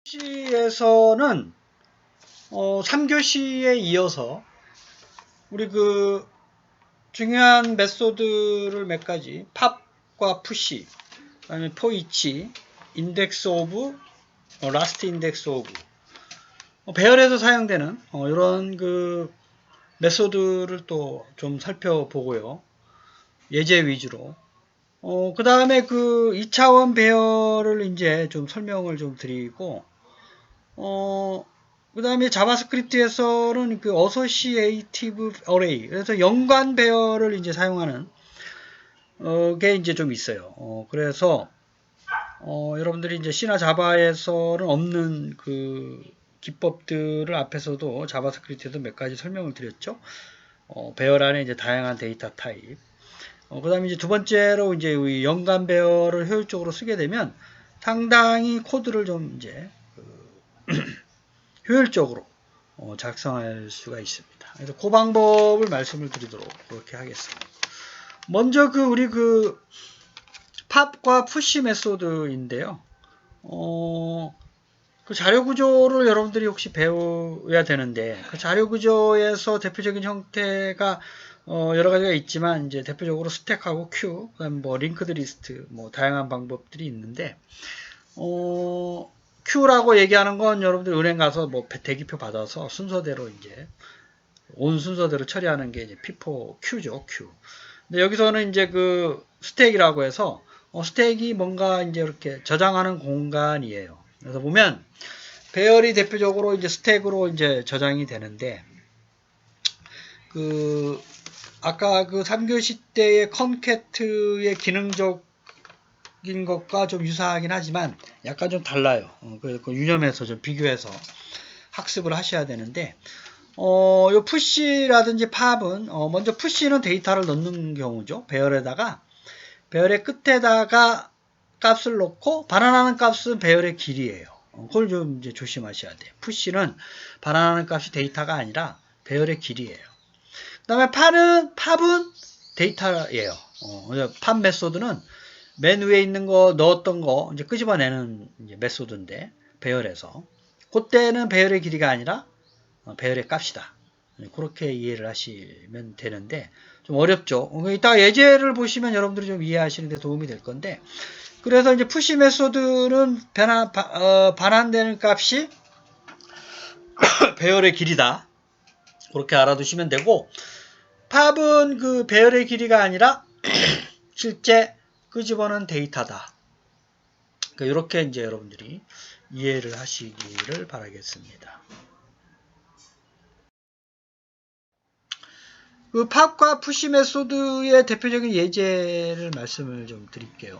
3교시에서는 3교시에 이어서 우리 그 중요한 메소드를 몇 가지 팝과 푸시, 그다음에 포이치, 인덱스 오브, 라스트 인덱스 오브 배열에서 사용되는 이런 그 메소드를 또 좀 살펴보고요. 예제 위주로. 그 다음에 그 2차원 배열을 이제 좀 설명을 좀 드리고, 그 다음에 자바스크립트에서는 그 어소시에이티브 어레이, 그래서 연관 배열을 이제 사용하는, 게 이제 좀 있어요. 그래서, 여러분들이 이제 C나 자바에서는 없는 그 기법들을 앞에서도 자바스크립트에도 몇 가지 설명을 드렸죠. 배열 안에 이제 다양한 데이터 타입. 그 다음에 이제 두 번째로 이제 우리 연관 배열을 효율적으로 쓰게 되면 상당히 코드를 좀 이제 효율적으로 작성할 수가 있습니다. 그래서 그 방법을 말씀을 드리도록 그렇게 하겠습니다. 먼저 그 우리 그 팝과 푸시 메소드인데요. 그 자료 구조를 여러분들이 혹시 배워야 되는데, 그 자료 구조에서 대표적인 형태가 여러 가지가 있지만, 이제 대표적으로 스택하고 큐, 그다음 뭐 링크드 리스트, 뭐 다양한 방법들이 있는데, 큐라고 얘기하는 건 여러분들 은행 가서 뭐 대기표 받아서 순서대로 이제 온 순서대로 처리하는 게 이제 피포 큐죠, 큐. 근데 여기서는 이제 그 스택이라고 해서 스택이 뭔가 이제 이렇게 저장하는 공간이에요. 그래서 보면 배열이 대표적으로 이제 스택으로 이제 저장이 되는데, 그 아까 그 3교시 때의 컨캣의 기능적인 것과 좀 유사하긴 하지만 약간 좀 달라요. 그래서 그 유념해서 좀 비교해서 학습을 하셔야 되는데, 요 푸시라든지 팝은 먼저 푸시는 데이터를 넣는 경우죠. 배열에다가 배열의 끝에다가 값을 넣고 반환하는 값은 배열의 길이에요. 그걸 좀 이제 조심하셔야 돼요. 푸시는 반환하는 값이 데이터가 아니라 배열의 길이에요. 그 다음에 팝은 데이터예요. 팝 메소드는 맨 위에 있는 거 넣었던 거 이제 끄집어내는 이제 메소드인데 배열에서 그때는 배열의 길이가 아니라 배열의 값이다. 그렇게 이해를 하시면 되는데 좀 어렵죠. 이따 예제를 보시면 여러분들이 좀 이해하시는 데 도움이 될 건데, 그래서 이제 푸시 메소드는 반환되는 값이 배열의 길이다. 그렇게 알아두시면 되고, 팝은 그 배열의 길이가 아니라 실제 끄집어낸 데이터다. 이렇게 이제 여러분들이 이해를 하시기를 바라겠습니다. 그 팝과 푸시 메소드의 대표적인 예제를 말씀을 좀 드릴게요.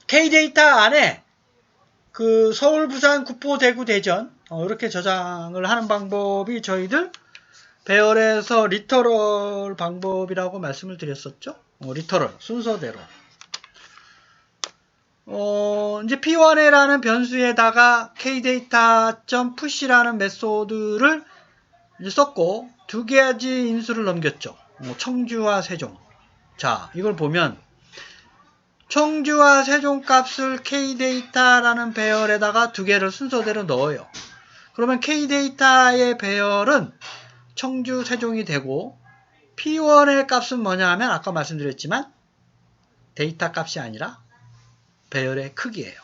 K데이터 안에 그 서울, 부산, 구포, 대구, 대전 이렇게 저장을 하는 방법이 저희들 배열에서 리터럴 방법이라고 말씀을 드렸었죠. 리터럴 순서대로. 이제 p1이라는 변수에다가 kdata.push라는 메소드를 이제 썼고 두 가지 인수를 넘겼죠. 청주와 세종. 자, 이걸 보면 청주와 세종 값을 kdata라는 배열에다가 두 개를 순서대로 넣어요. 그러면 kdata의 배열은 청주, 세종이 되고 p1의 값은 뭐냐 하면 아까 말씀드렸지만 데이터 값이 아니라 배열의 크기예요.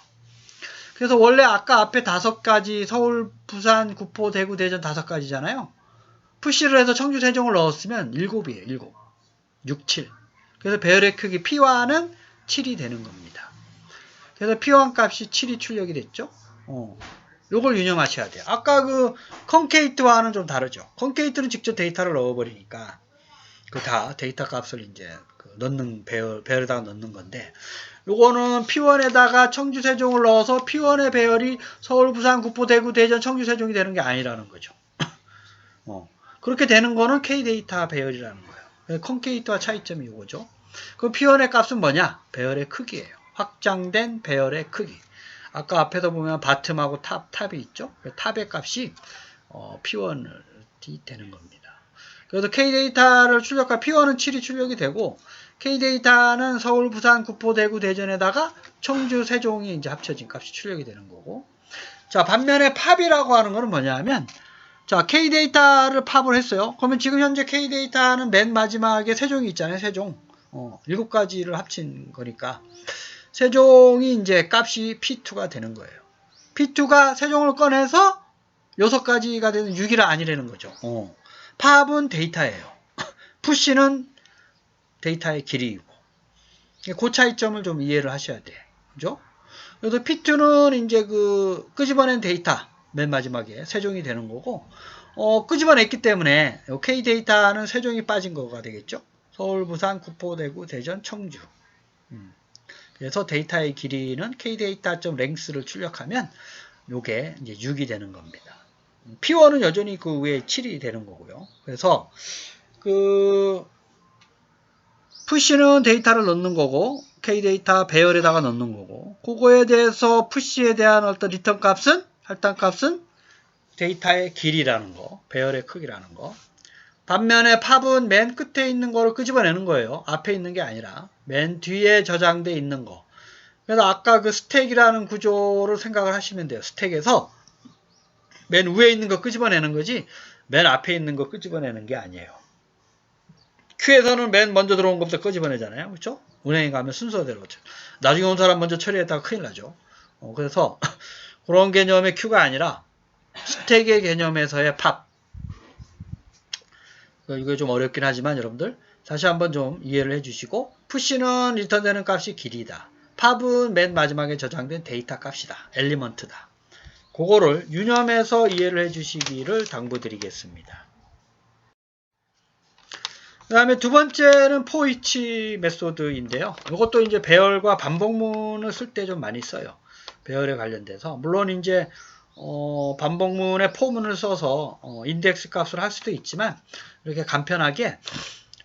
그래서 원래 아까 앞에 5가지 서울, 부산, 구포, 대구, 대전 5가지잖아요. 푸시를 해서 청주, 세종을 넣었으면 7이에요. 7. 6, 7. 그래서 배열의 크기 P1은 7이 되는 겁니다. 그래서 P1 값이 7이 출력이 됐죠. 요걸 유념하셔야 돼요. 아까 그 컨케이트와는 좀 다르죠. 컨케이트는 직접 데이터를 넣어버리니까 그 다 데이터 값을 이제 넣는 배열에다가 넣는 건데, 요거는 P1에다가 청주, 세종을 넣어서 P1의 배열이 서울, 부산, 구포, 대구, 대전, 청주, 세종이 되는 게 아니라는 거죠. 그렇게 되는 거는 K데이터 배열이라는 거예요. 컨케이트와 차이점이 이거죠. 그럼 P1의 값은 뭐냐? 배열의 크기예요. 확장된 배열의 크기. 아까 앞에서 보면 바텀하고 탑이 있죠. 탑의 값이 P1이 되는 겁니다. 그래서 K데이터를 출력한 P1은 7이 출력이 되고 K데이터는 서울, 부산, 구포, 대구, 대전에다가 청주, 세종이 이제 합쳐진 값이 출력이 되는 거고. 자, 반면에 팝이라고 하는 거는 뭐냐면, 자, K데이터를 팝을 했어요. 그러면 지금 현재 K데이터는 맨 마지막에 세종이 있잖아요. 세종. 7가지를 합친 거니까. 세종이 이제 값이 P2가 되는 거예요. P2가 세종을 꺼내서 6가지가 되는 6이라 아니라는 거죠. 팝은 데이터예요. 푸시는 데이터의 길이이고. 그 차이점을 좀 이해를 하셔야 돼. 그죠? 그래서 P2는 이제 끄집어낸 데이터, 맨 마지막에 세종이 되는 거고, 끄집어냈기 때문에 K데이터는 세종이 빠진 거가 되겠죠? 서울, 부산, 구포, 대구, 대전, 청주. 그래서 데이터의 길이는 K데이터.length를 출력하면 요게 이제 6이 되는 겁니다. P1은 여전히 그 위에 7이 되는 거고요. 그래서 푸시는 데이터를 넣는 거고 K데이터 배열에다가 넣는 거고 그거에 대해서 푸시에 대한 어떤 리턴 값은 할당 값은 데이터의 길이라는 거, 배열의 크기라는 거. 반면에 팝은 맨 끝에 있는 거를 끄집어내는 거예요. 앞에 있는 게 아니라 맨 뒤에 저장돼 있는 거. 그래서 아까 그 스택이라는 구조를 생각을 하시면 돼요. 스택에서 맨 위에 있는 거 끄집어내는 거지 맨 앞에 있는 거 끄집어내는 게 아니에요. 큐에서는 맨 먼저 들어온 것부터 끄집어내잖아요. 그렇죠? 은행에 가면 순서대로. 나중에 온 사람 먼저 처리했다가 큰일 나죠. 그래서 그런 개념의 큐가 아니라 스택의 개념에서의 팝. 이거 좀 어렵긴 하지만 여러분들 다시 한번 좀 이해를 해주시고 푸시는 리턴되는 값이 길이다. 팝은 맨 마지막에 저장된 데이터 값이다. 엘리먼트다. 그거를 유념해서 이해를 해주시기를 당부드리겠습니다. 그 다음에 두 번째는 포이치 메소드인데요. 이것도 이제 배열과 반복문을 쓸 때 좀 많이 써요. 배열에 관련돼서. 물론 이제 반복문에 포문을 써서 인덱스 값을 할 수도 있지만 이렇게 간편하게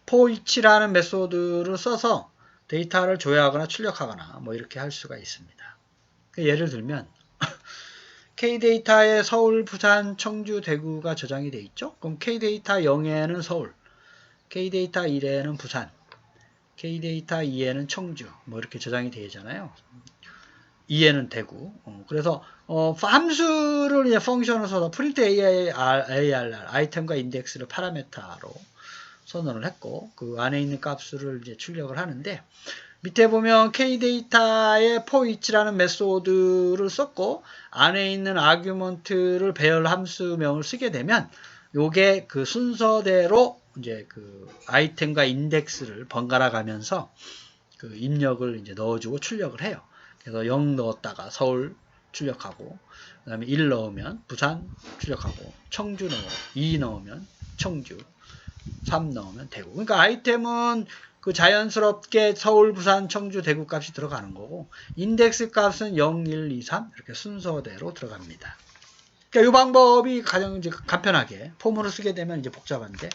포이치라는 메소드를 써서 데이터를 조회하거나 출력하거나 뭐 이렇게 할 수가 있습니다. 예를 들면 K데이터에 서울, 부산, 청주, 대구가 저장이 되어 있죠. 그럼 K데이터 0에는 서울, K데이터 1에는 부산, K데이터 2에는 청주 뭐 이렇게 저장이 되잖아요. 2에는 대구. 그래서 함수를 이제 펑션을 써서 print ARR 아이템과 인덱스를 파라메타로 선언을 했고 그 안에 있는 값을 이제 출력을 하는데 밑에 보면 K데이터의 포이치라는 메소드를 썼고 안에 있는 아규먼트를 배열 함수명을 쓰게 되면 요게 그 순서대로 이제 그 아이템과 인덱스를 번갈아 가면서 그 입력을 이제 넣어주고 출력을 해요. 그래서 0 넣었다가 서울 출력하고 그 다음에 1 넣으면 부산 출력하고 청주 2 넣으면 청주 3 넣으면 대구. 그러니까 아이템은 그 자연스럽게 서울, 부산, 청주, 대구 값이 들어가는 거고 인덱스 값은 0, 1, 2, 3 이렇게 순서대로 들어갑니다. 그러니까 이 방법이 가장 이제 간편하게 포문을 쓰게 되면 이제 복잡한데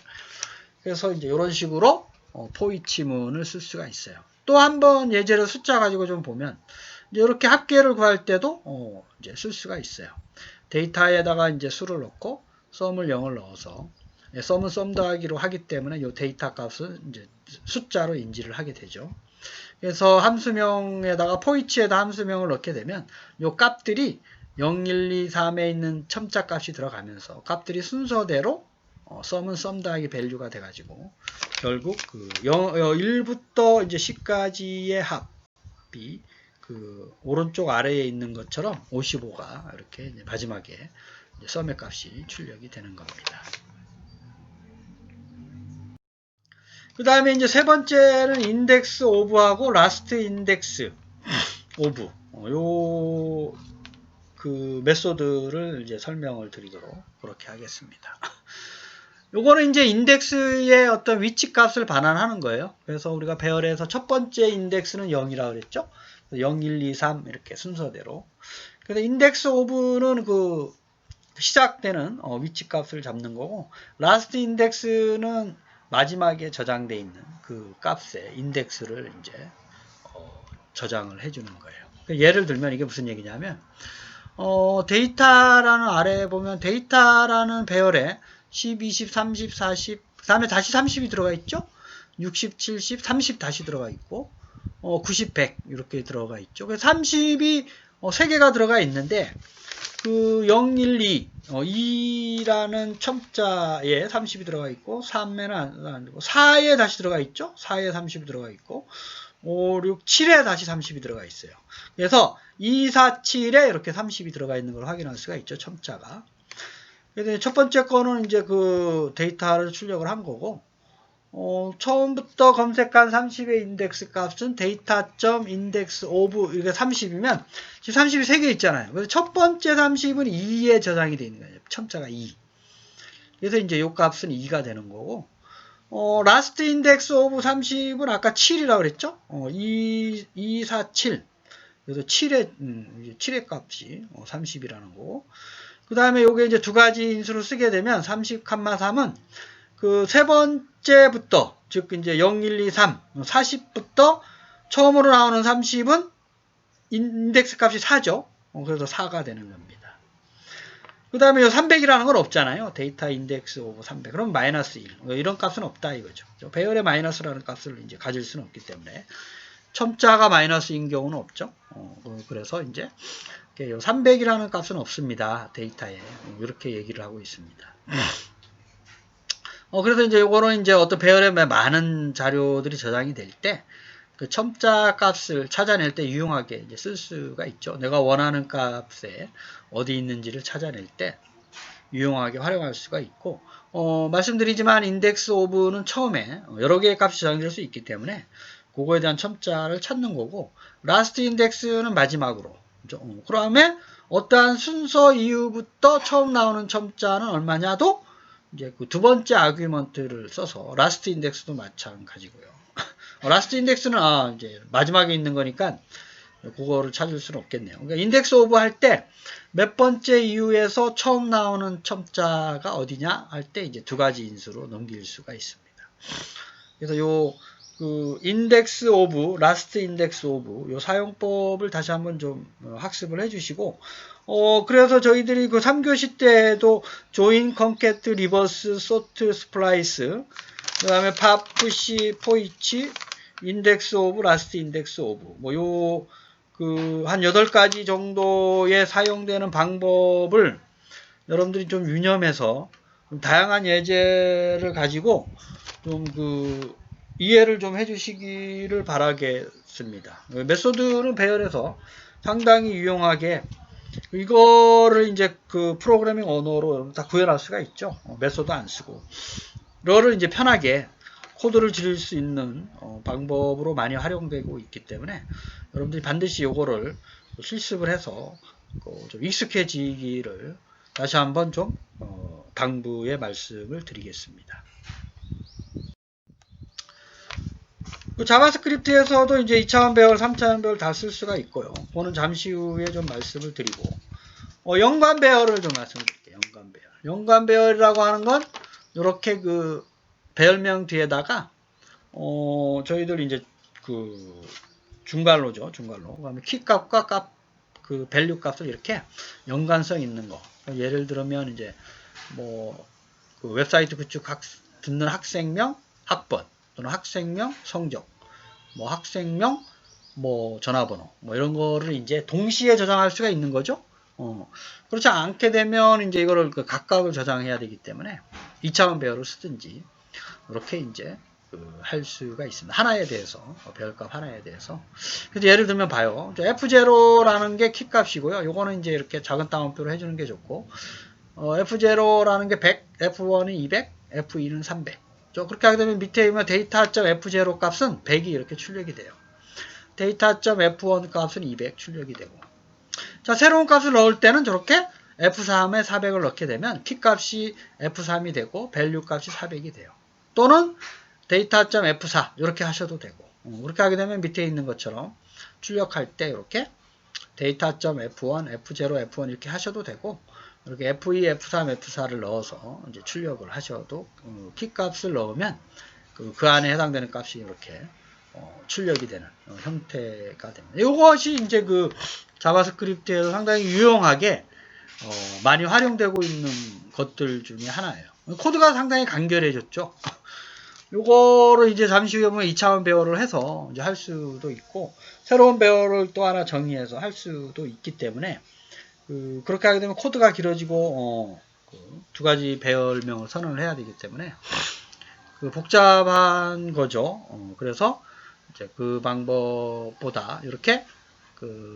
그래서 이제 이런 식으로 포이치문을 쓸 수가 있어요. 또 한 번 예제로 숫자 가지고 좀 보면 이렇게 합계를 구할 때도 이제 쓸 수가 있어요. 데이터에다가 이제 수를 넣고 썸을 0을 넣어서 썸은 썸 더하기로 하기 때문에 이 데이터 값은 이제 숫자로 인지를 하게 되죠. 그래서 함수명에다가 포이치에다 함수명을 넣게 되면 이 값들이 0, 1, 2, 3에 있는 첨자 값이 들어가면서 값들이 순서대로 썸은 썸 더하기 밸류가 돼가지고 결국 그 1부터 이제 10까지의 합이 그 오른쪽 아래에 있는 것처럼 55가 이렇게 이제 마지막에 이제 썸의 값이 출력이 되는 겁니다. 그 다음에 이제 세 번째는 인덱스 오브하고 라스트 인덱스 오브 요 그 메소드를 이제 설명을 드리도록 그렇게 하겠습니다. 요거는 이제 인덱스의 어떤 위치 값을 반환하는 거예요. 그래서 우리가 배열에서 첫 번째 인덱스는 0이라고 그랬죠. 0, 1, 2, 3 이렇게 순서대로. 그래서 인덱스 오브는 그 시작되는 위치 값을 잡는 거고 라스트 인덱스는 마지막에 저장되어 있는 그 값의 인덱스를 이제 저장을 해주는 거예요. 예를 들면 이게 무슨 얘기냐면 데이터라는 아래에 보면 데이터라는 배열에 10, 20, 30, 40 그 다음에 다시 30이 들어가 있죠. 60, 70, 30 다시 들어가 있고 90, 100 이렇게 들어가 있죠. 그래서 30이 3개가 들어가 있는데 그 012, 2라는 첨자에 30이 들어가 있고 3에는 안 되고 4에 다시 들어가 있죠. 4에 30이 들어가 있고 5, 6, 7에 다시 30이 들어가 있어요. 그래서 2, 4, 7에 이렇게 30이 들어가 있는 걸 확인할 수가 있죠. 첨자가. 그래서 첫 번째 거는 이제 그 데이터를 출력을 한 거고 처음부터 검색한 30의 인덱스 값은 data.index of 이게 30이면 지금 30이 3개 있잖아요. 그래서 첫 번째 30은 2에 저장이 되어 있는 거예요. 첨자가 2. 그래서 이제 이 값은 2가 되는 거고 last index of 30은 아까 7이라고 그랬죠? 2, 4, 7. 그래서 7의 값이 30이라는 거고. 그 다음에 요게 이제 두 가지 인수를 쓰게 되면 30,3은 그 세 번째부터, 즉, 이제 0, 1, 2, 3, 40부터 처음으로 나오는 30은 인덱스 값이 4죠. 그래서 4가 되는 겁니다. 그 다음에 요 300이라는 건 없잖아요. 데이터 인덱스 오브 300. 그럼 마이너스 1. 이런 값은 없다 이거죠. 배열의 마이너스라는 값을 이제 가질 수는 없기 때문에. 첨자가 마이너스인 경우는 없죠. 그래서 이제 300이라는 값은 없습니다. 데이터에. 이렇게 얘기를 하고 있습니다. 그래서 이제 요거는 이제 어떤 배열에 많은 자료들이 저장이 될 때, 그 첨자 값을 찾아낼 때 유용하게 이제 쓸 수가 있죠. 내가 원하는 값에 어디 있는지를 찾아낼 때 유용하게 활용할 수가 있고, 말씀드리지만 인덱스 오브는 처음에 여러 개의 값이 저장될 수 있기 때문에 그거에 대한 첨자를 찾는 거고, 라스트 인덱스는 마지막으로. 그 다음에 어떠한 순서 이후부터 처음 나오는 첨자는 얼마냐도 이제 그 두 번째 아규먼트를 써서 라스트 인덱스도 마찬가지고요. 라스트 인덱스는 이제 마지막에 있는 거니까 그거를 찾을 수는 없겠네요. 그러니까 인덱스 오브 할 때 몇 번째 이후에서 처음 나오는 첨자가 어디냐 할 때 이제 두 가지 인수로 넘길 수가 있습니다. 그래서 요 그 인덱스 오브, 라스트 인덱스 오브 요 사용법을 다시 한번 좀 학습을 해주시고 그래서 저희들이 그 3교시 때도 join, concat, reverse, sort, splice 그 다음에 pop, push, poich, index of, last index of 뭐 요 그 한 8가지 정도의 사용되는 방법을 여러분들이 좀 유념해서 좀 다양한 예제를 가지고 좀 그 이해를 좀 해주시기를 바라겠습니다. 메소드는 배열해서 상당히 유용하게 이거를 이제 그 프로그래밍 언어로 다 구현할 수가 있죠. 메소드 안 쓰고. 이거를 이제 편하게 코드를 지을 수 있는 방법으로 많이 활용되고 있기 때문에 여러분들이 반드시 이거를 실습을 해서 좀 익숙해지기를 다시 한번 좀 당부의 말씀을 드리겠습니다. 그 자바스크립트에서도 이제 2차원 배열, 3차원 배열 다 쓸 수가 있고요. 그거는 잠시 후에 좀 말씀을 드리고, 연관 배열을 좀 말씀드릴게요. 연관 배열. 연관 배열이라고 하는 건, 이렇게 그 배열명 뒤에다가, 저희들 이제 그 중괄호죠. 중괄호. 그다음에 키값과 그 밸류 값을 이렇게 연관성 있는 거. 예를 들면 이제 그 웹사이트 구축 듣는 학생명, 학번. 또는 학생명, 성적, 학생명, 전화번호, 이런 거를 이제 동시에 저장할 수가 있는 거죠. 그렇지 않게 되면 이제 이거를 각각을 저장해야 되기 때문에 2차원 배열을 쓰든지 이렇게 이제 할 수가 있습니다. 하나에 대해서, 배열값 하나에 대해서. 그래서 예를 들면 봐요. F0라는 게 키값이고요. 요거는 이제 이렇게 작은 따옴표로 해주는 게 좋고, F0라는 게 100, F1은 200, F2는 300. 그렇게 하게 되면 밑에 보면 data.f0 값은 100이 이렇게 출력이 돼요. data.f1 값은 200 출력이 되고. 자, 새로운 값을 넣을 때는 저렇게 f3에 400을 넣게 되면 키 값이 f3이 되고 value 값이 400이 돼요. 또는 data.f4 이렇게 하셔도 되고. 그렇게 하게 되면 밑에 있는 것처럼 출력할 때 이렇게 data.f1, f0, f1 이렇게 하셔도 되고, 이렇게 F2, F3, F4를 넣어서 이제 출력을 하셔도 키 값을 넣으면 그 안에 해당되는 값이 이렇게 출력이 되는 형태가 됩니다. 이것이 이제 그 자바스크립트에서 상당히 유용하게 많이 활용되고 있는 것들 중에 하나예요. 코드가 상당히 간결해졌죠. 요거를 이제 잠시 후에 보면 2차원 배열을 해서 이제 할 수도 있고, 새로운 배열을 또 하나 정의해서 할 수도 있기 때문에, 그렇게 하게 되면 코드가 길어지고, 두 가지 배열명을 선언을 해야 되기 때문에, 복잡한 거죠. 그래서 이제 그 방법보다 이렇게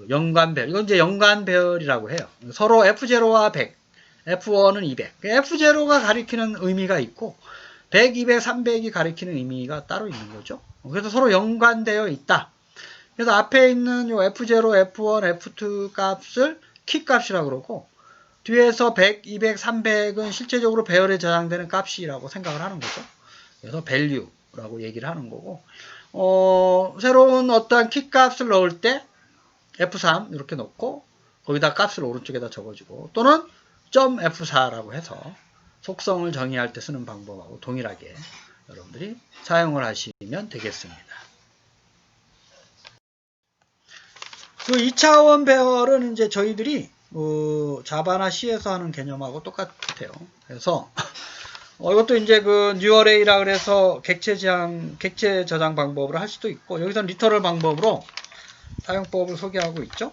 연관 배열, 이건 이제 연관 배열이라고 해요. 서로 F0와 100, F1은 200. F0가 가리키는 의미가 있고, 100, 200, 300이 가리키는 의미가 따로 있는 거죠. 그래서 서로 연관되어 있다. 그래서 앞에 있는 요 F0, F1, F2 값을 키 값이라고 그러고, 뒤에서 100, 200, 300은 실제적으로 배열에 저장되는 값이라고 생각을 하는 거죠. 그래서 value라고 얘기를 하는 거고, 새로운 어떠한 키 값을 넣을 때 F3 이렇게 넣고, 거기다 값을 오른쪽에다 적어주고, 또는 .F4라고 해서 속성을 정의할 때 쓰는 방법하고 동일하게 여러분들이 사용을 하시면 되겠습니다. 그 2차원 배열은 이제 저희들이 자바나 C에서 하는 개념하고 똑같아요. 그래서 이것도 이제 뉴어레이라 그래서 객체 저장 방법으로 할 수도 있고, 여기서는 리터럴 방법으로 사용법을 소개하고 있죠.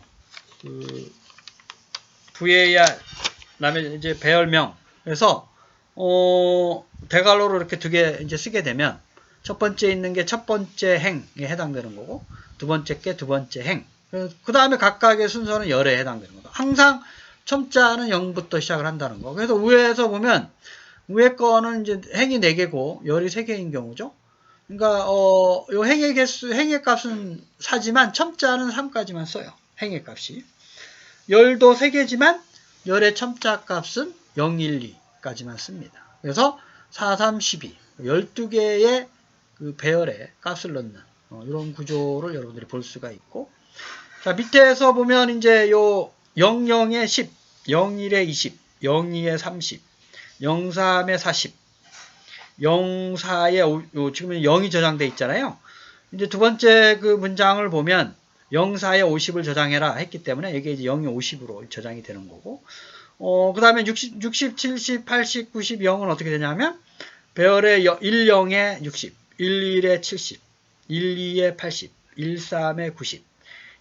var 그다음에 이제 배열명. 그래서 대괄호로 이렇게 두 개 이제 쓰게 되면 첫 번째 있는 게 첫 번째 행에 해당되는 거고, 두 번째 게 두 번째 행. 그 다음에 각각의 순서는 열에 해당되는 거다. 항상 첨자는 0부터 시작을 한다는 거. 그래서 위에서 보면 위에 거는 이제 행이 4개고 열이 3개인 경우죠. 그러니까 요 행의 개수, 행의 값은 4지만 첨자는 3까지만 써요. 행의 값이. 열도 3개지만 열의 첨자 값은 0, 1, 2까지만 씁니다. 그래서 4, 3, 12 12개의 배열의 값을 넣는 이런 구조를 여러분들이 볼 수가 있고, 자, 밑에서 보면 이제 요 00에 10, 01에 20, 02에 30, 03에 40, 04에 지금 0이 저장돼 있잖아요. 이제 두 번째 그 문장을 보면 04에 50을 저장해라 했기 때문에 이게 이제 0이 50으로 저장이 되는 거고, 그 다음에 60, 70, 80, 90, 0은 어떻게 되냐면 배열의 10에 60, 11에 70, 12에 80, 13에 90,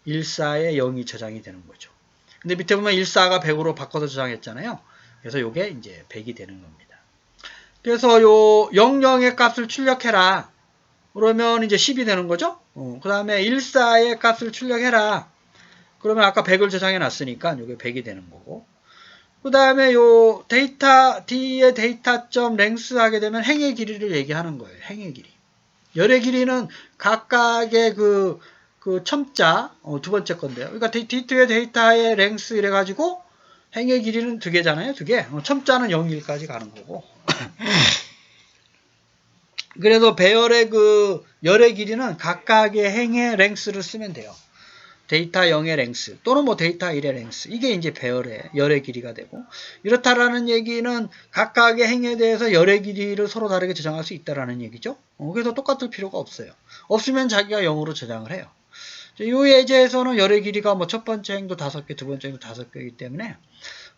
14에 0이 저장이 되는 거죠. 근데 밑에 보면 14가 100으로 바꿔서 저장했잖아요. 그래서 이게 이제 100이 되는 겁니다. 그래서 요 00의 값을 출력해라. 그러면 이제 10이 되는 거죠. 그 다음에 14의 값을 출력해라. 그러면 아까 100을 저장해 놨으니까 이게 100이 되는 거고. 그 다음에 요 데이터 D의 데이터.랭스 length 하게 되면 행의 길이를 얘기하는 거예요. 행의 길이. 열의 길이는 각각의 그 첨자 두 번째 건데요. 그러니까 D2의 데이터의 length 이래가지고 행의 길이는 2개잖아요. 2개. 첨자는 0, 1까지 가는 거고. 그래서 배열의 열의 길이는 각각의 행의 length를 쓰면 돼요. 데이터 0의 length 또는 뭐 데이터 1의 length, 이게 이제 배열의 열의 길이가 되고, 이렇다라는 얘기는 각각의 행에 대해서 열의 길이를 서로 다르게 저장할 수 있다라는 얘기죠. 그래서 똑같을 필요가 없어요. 없으면 자기가 0으로 저장을 해요. 이 예제에서는 열의 길이가 뭐 첫 번째 행도 5개, 두 번째 행도 5개이기 때문에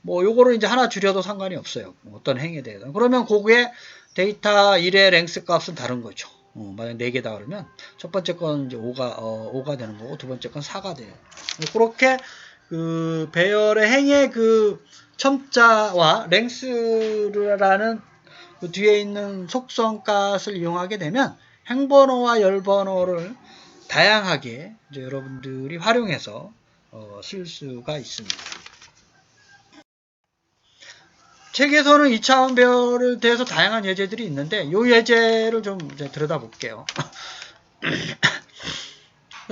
뭐 요거를 이제 하나 줄여도 상관이 없어요. 어떤 행에 대해서. 그러면 그거에 데이터 1의 length 값은 다른 거죠. 만약 4개다 그러면 첫 번째 건 이제 5가 되는 거고, 두 번째 건 4가 돼요. 그렇게 배열의 행의 첨자와 length라는 뒤에 있는 속성 값을 이용하게 되면 행번호와 열번호를 다양하게 이제 여러분들이 활용해서 쓸 수가 있습니다. 책에서는 2차원 배열에 대해서 다양한 예제들이 있는데 이 예제를 좀 이제 들여다볼게요.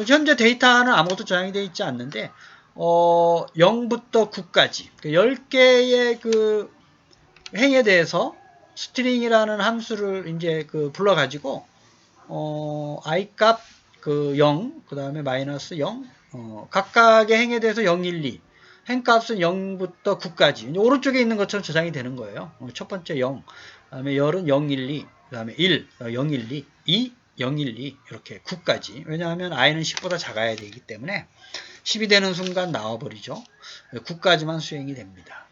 현재 데이터는 아무것도 저장이 되어 있지 않는데 0부터 9까지 10개의 행에 대해서 스트링이라는 함수를 이제 불러가지고 i 값 0, 그 다음에 마이너스 0, 각각의 행에 대해서 0, 1, 2, 행값은 0부터 9까지 오른쪽에 있는 것처럼 저장이 되는 거예요. 첫 번째 0, 그 다음에 열은 0, 1, 2, 그 다음에 1, 0, 1, 2, 2, 0, 1, 2 이렇게 9까지. 왜냐하면 i는 10보다 작아야 되기 때문에 10이 되는 순간 나와버리죠. 9까지만 수행이 됩니다.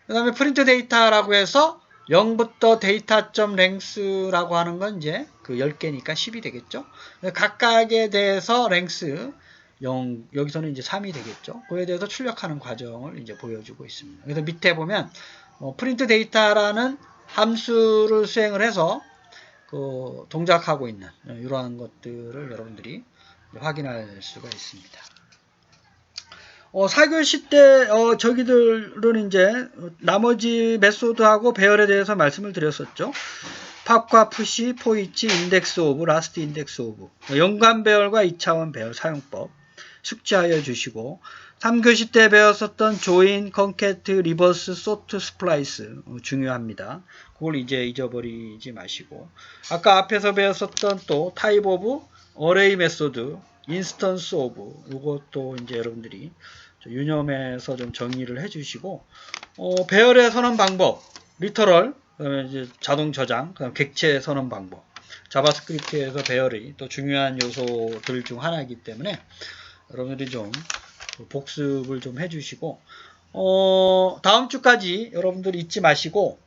그 다음에 프린트 데이터라고 해서 0부터 data.length라고 하는 건 이제 그 10개니까 10이 되겠죠. 각각에 대해서 length 0, 여기서는 이제 3이 되겠죠. 그에 대해서 출력하는 과정을 이제 보여주고 있습니다. 그래서 밑에 보면 print data라는 함수를 수행을 해서 그 동작하고 있는 이러한 것들을 여러분들이 확인할 수가 있습니다. 4교시 때 저기들은 이제 나머지 메소드하고 배열에 대해서 말씀을 드렸었죠. 팝과 푸시, 포이치, 인덱스 오브, 라스트 인덱스 오브, 연관 배열과 2차원 배열 사용법 숙지하여 주시고 3교시 때 배웠었던 조인, 컨캐트, 리버스, 소트, 스플라이스 중요합니다. 그걸 이제 잊어버리지 마시고 아까 앞에서 배웠었던 또 타입 오브, 어레이 메소드, 인스턴스 오브 이것도 이제 여러분들이 유념해서 좀 정리를 해주시고 배열의 선언 방법, 리터럴, 이제 자동 저장, 그다음 객체 선언 방법, 자바스크립트에서 배열이 또 중요한 요소들 중 하나이기 때문에 여러분들이 좀 복습을 좀 해주시고 다음 주까지 여러분들 잊지 마시고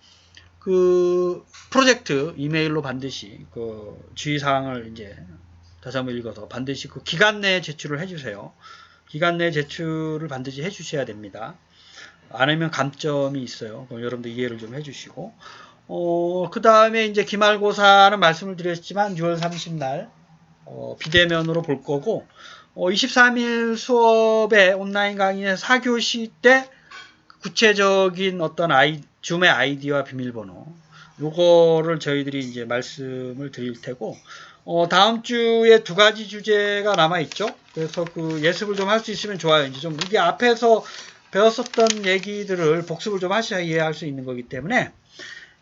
그 프로젝트 이메일로 반드시 그 주의사항을 이제 다시 한번 읽어서 반드시 그 기간 내에 제출을 해주세요. 기간 내에 제출을 반드시 해주셔야 됩니다. 안 하면 감점이 있어요. 그럼 여러분들 이해를 좀 해주시고 그 다음에 이제 기말고사는 말씀을 드렸지만 6월 30날 비대면으로 볼 거고 23일 수업에 온라인 강의의 4교시 때 구체적인 어떤 줌의 아이디와 비밀번호 요거를 저희들이 이제 말씀을 드릴 테고 다음 주에 2가지 주제가 남아 있죠. 그래서 그 예습을 좀 할 수 있으면 좋아요. 이제 좀 이게 앞에서 배웠었던 얘기들을 복습을 좀 하셔야 이해할 수 있는 거기 때문에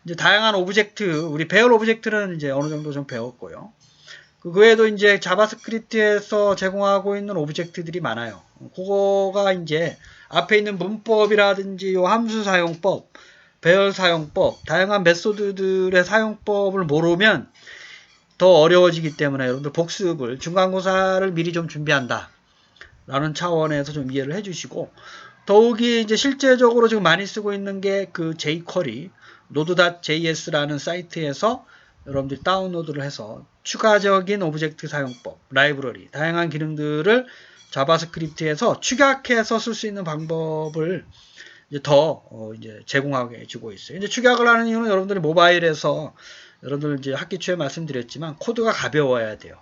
이제 다양한 오브젝트, 우리 배열 오브젝트는 이제 어느 정도 좀 배웠고요. 그 외에도 이제 자바스크립트에서 제공하고 있는 오브젝트들이 많아요. 그거가 이제 앞에 있는 문법이라든지 요 함수 사용법, 배열 사용법, 다양한 메소드들의 사용법을 모르면 더 어려워지기 때문에 여러분들 복습을 중간고사를 미리 좀 준비한다 라는 차원에서 좀 이해를 해주시고 더욱이 이제 실제적으로 지금 많이 쓰고 있는 게 그 jQuery node.js라는 사이트에서 여러분들이 다운로드를 해서 추가적인 오브젝트 사용법, 라이브러리, 다양한 기능들을 자바스크립트에서 축약해서 쓸 수 있는 방법을 이제 더 이제 제공하게 해주고 있어요. 이제 축약을 하는 이유는 여러분들이 모바일에서 여러분들 이제 학기 초에 말씀드렸지만 코드가 가벼워야 돼요.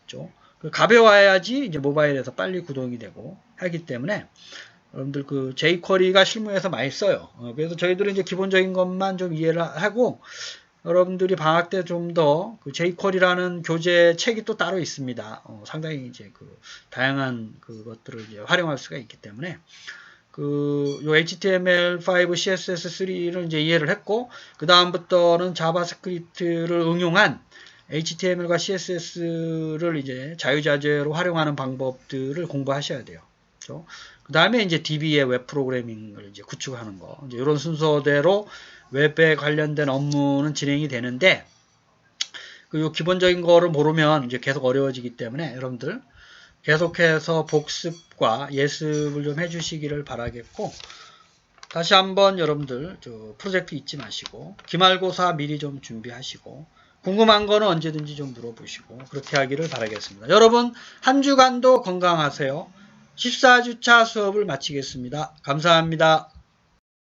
그렇죠? 가벼워야지 이제 모바일에서 빨리 구동이 되고 하기 때문에 여러분들 그 jQuery가 실무에서 많이 써요. 그래서 저희들은 이제 기본적인 것만 좀 이해를 하고 여러분들이 방학 때 좀 더 그 jQuery라는 교재 책이 또 따로 있습니다. 상당히 이제 그 다양한 그것들을 이제 활용할 수가 있기 때문에 요 HTML5, CSS3를 이제 이해를 했고 그 다음부터는 자바스크립트를 응용한 HTML과 CSS를 이제 자유자재로 활용하는 방법들을 공부하셔야 돼요. 그렇죠? 그 다음에 이제 DB의 웹 프로그래밍을 이제 구축하는 거, 이제 이런 순서대로 웹에 관련된 업무는 진행이 되는데, 요 기본적인 거를 모르면 이제 계속 어려워지기 때문에 여러분들 계속해서 복습과 예습을 좀 해주시기를 바라겠고, 다시 한번 여러분들 프로젝트 잊지 마시고 기말고사 미리 좀 준비하시고 궁금한 거는 언제든지 좀 물어보시고 그렇게 하기를 바라겠습니다. 여러분 한 주간도 건강하세요. 14주차 수업을 마치겠습니다. 감사합니다.